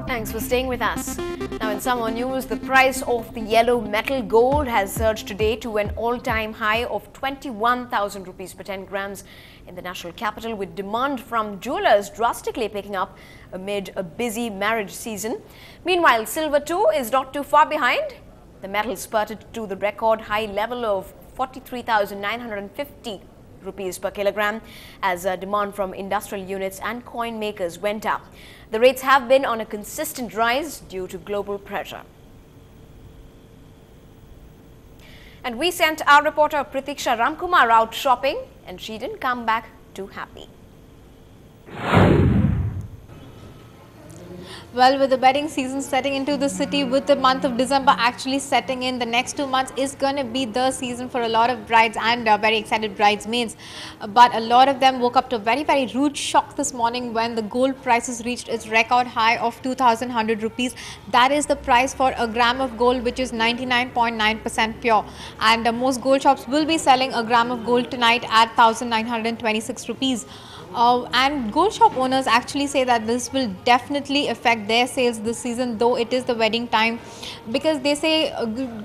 Thanks for staying with us. Now in some more news, the price of the yellow metal gold has surged today to an all-time high of 21,000 rupees per 10 grams in the national capital, with demand from jewelers drastically picking up amid a busy marriage season. Meanwhile, silver too is not too far behind. The metal spurted to the record high level of 43,950 rupees per kilogram as demand from industrial units and coin makers went up. The rates have been on a consistent rise due to global pressure. And we sent our reporter Pratiksha Ramkumar out shopping, and she didn't come back too happy. Well, with the wedding season setting into the city, with the month of December actually setting in, the next 2 months is going to be the season for a lot of brides and very excited bridesmaids. But a lot of them woke up to a very, very rude shock this morning when the gold prices reached its record high of 2,100 rupees. That is the price for a gram of gold, which is 99.9% pure. And most gold shops will be selling a gram of gold tonight at 1,926 rupees. And gold shop owners actually say that this will definitely affect their sales this season, though it is the wedding time, because they say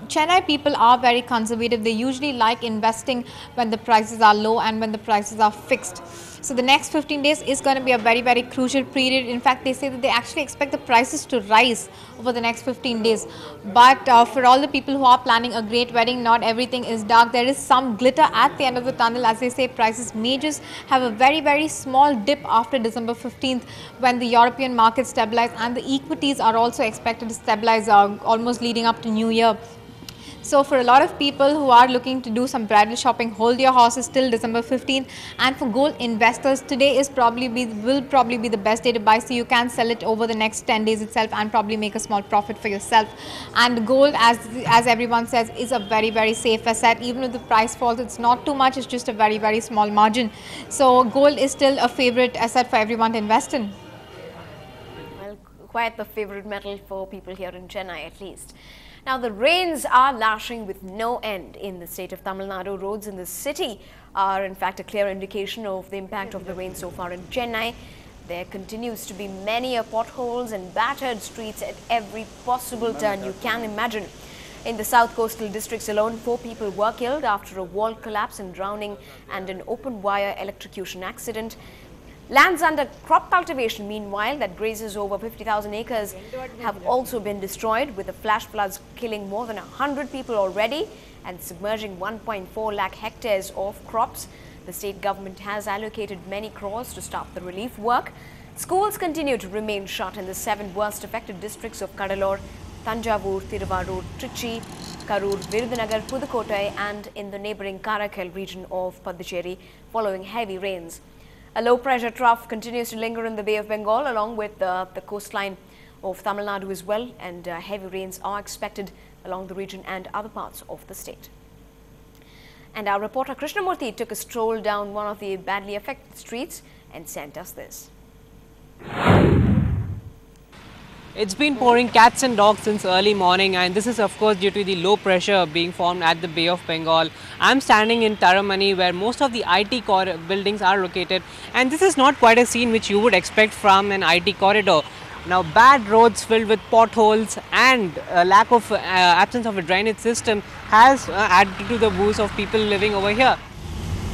Chennai people are very conservative. They usually like investing when the prices are low and when the prices are fixed. So the next 15 days is going to be a very, very crucial period. In fact, they say that they actually expect the prices to rise over the next 15 days. But for all the people who are planning a great wedding, not everything is dark. There is some glitter at the end of the tunnel. As they say, prices may just have a very, very small dip after December 15th when the European markets stabilize, and the equities are also expected to stabilize almost leading up to New Year. So for a lot of people who are looking to do some bridal shopping, hold your horses till December 15th. And for gold investors, today will probably be the best day to buy, so you can sell it over the next 10 days itself and probably make a small profit for yourself. And gold, as everyone says, is a very, very safe asset. Even if the price falls, it's not too much, it's just a very, very small margin. So gold is still a favorite asset for everyone to invest in. Well, quite the favorite metal for people here in Chennai at least. Now, the rains are lashing with no end in the state of Tamil Nadu. Roads in the city are in fact a clear indication of the impact of the rain so far in Chennai. There continues to be many potholes and battered streets at every possible turn you can imagine. In the south coastal districts alone, 4 people were killed after a wall collapse and drowning and an open wire electrocution accident. Lands under crop cultivation, meanwhile, that grazes over 50,000 acres have also been destroyed, with the flash floods killing more than 100 people already and submerging 1.4 lakh hectares of crops. The state government has allocated many crores to start the relief work. Schools continue to remain shut in the 7 worst affected districts of Kadalur, Thanjavur, Thiruvarur, Trichy, Karur, Virudhunagar, Pudukkottai and in the neighbouring Karaikal region of Puducherry following heavy rains. A low-pressure trough continues to linger in the Bay of Bengal along with the coastline of Tamil Nadu as well, and heavy rains are expected along the region and other parts of the state. And our reporter Krishnamurthy took a stroll down one of the badly affected streets and sent us this. It's been pouring cats and dogs since early morning, and this is of course due to the low pressure being formed at the Bay of Bengal. I'm standing in Taramani, where most of the IT buildings are located, and this is not quite a scene which you would expect from an IT corridor. Now, bad roads filled with potholes and lack of absence of a drainage system has added to the woes of people living over here.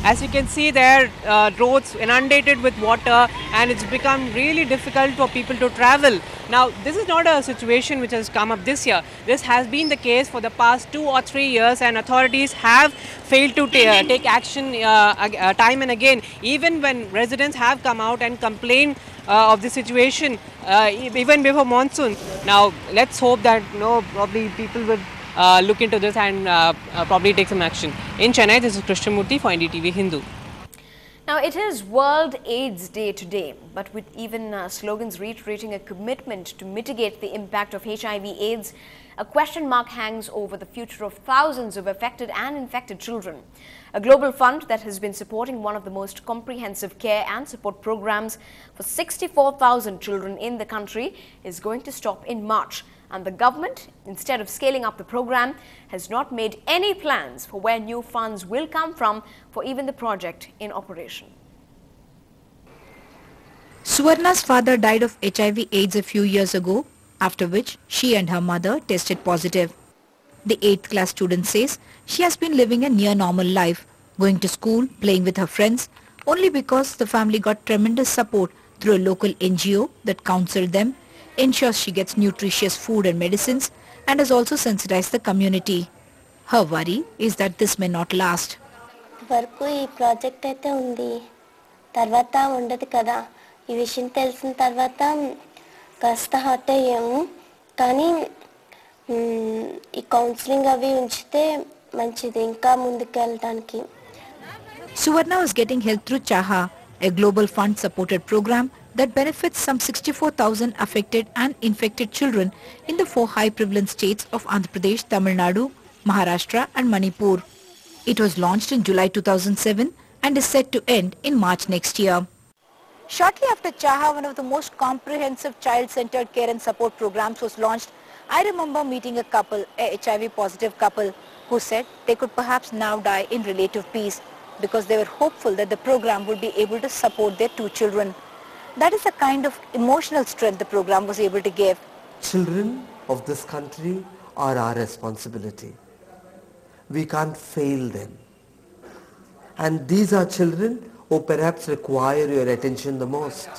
As you can see, there are roads inundated with water, and it's become really difficult for people to travel. Now, this is not a situation which has come up this year. This has been the case for the past 2 or 3 years, and authorities have failed to take action time and again, even when residents have come out and complained of the situation even before monsoon. Now, let's hope that probably people would look into this and probably take some action. In Chennai, this is Krishnamurthy for NDTV Hindu. Now, it is World AIDS Day today, but with even slogans reiterating a commitment to mitigate the impact of HIV/AIDS, a question mark hangs over the future of thousands of affected and infected children. A global fund that has been supporting one of the most comprehensive care and support programs for 64,000 children in the country is going to stop in March. And the government, instead of scaling up the program, has not made any plans for where new funds will come from for even the project in operation. Suvarna's father died of HIV/AIDS a few years ago, after which she and her mother tested positive. The 8th class student says she has been living a near normal life, going to school, playing with her friends, only because the family got tremendous support through a local NGO that counseled them, ensures she gets nutritious food and medicines, and has also sensitized the community. Her worry is that this may not last. వరకు ఈ project అయితే ఉంది తర్వాత ఉండదు కదా ఈ విషయం తెలిసిన తర్వాత కాస్త హార్ట్ అయ్యాము కానీ ఈ కౌన్సిలింగ్ అవి ఉంచితే మంచిది ఇంకా ముందుకు వెళ్ళడానికి Suvarna was getting help through Chaha, a global fund supported program that benefits some 64,000 affected and infected children in the 4 high prevalence states of Andhra Pradesh, Tamil Nadu, Maharashtra and Manipur. It was launched in July 2007 and is set to end in March next year. Shortly after Chaha, one of the most comprehensive child-centered care and support programs was launched, I remember meeting a couple, a HIV-positive couple, who said they could perhaps now die in relative peace because they were hopeful that the program would be able to support their 2 children. That is the kind of emotional strength the program was able to give. Children of this country are our responsibility. We can't fail them. And these are children who perhaps require your attention the most.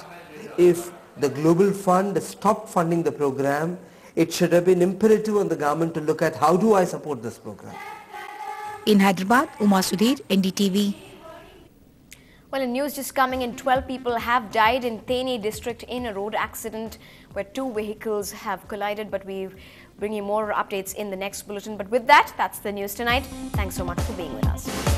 If the Global Fund stopped funding the program, it should have been imperative on the government to look at how do I support this program. In Hyderabad, Uma Sudhir, NDTV. Well, in news just coming in, 12 people have died in Theni district in a road accident where 2 vehicles have collided, but we bring you more updates in the next bulletin. But with that, that's the news tonight. Thanks so much for being with us.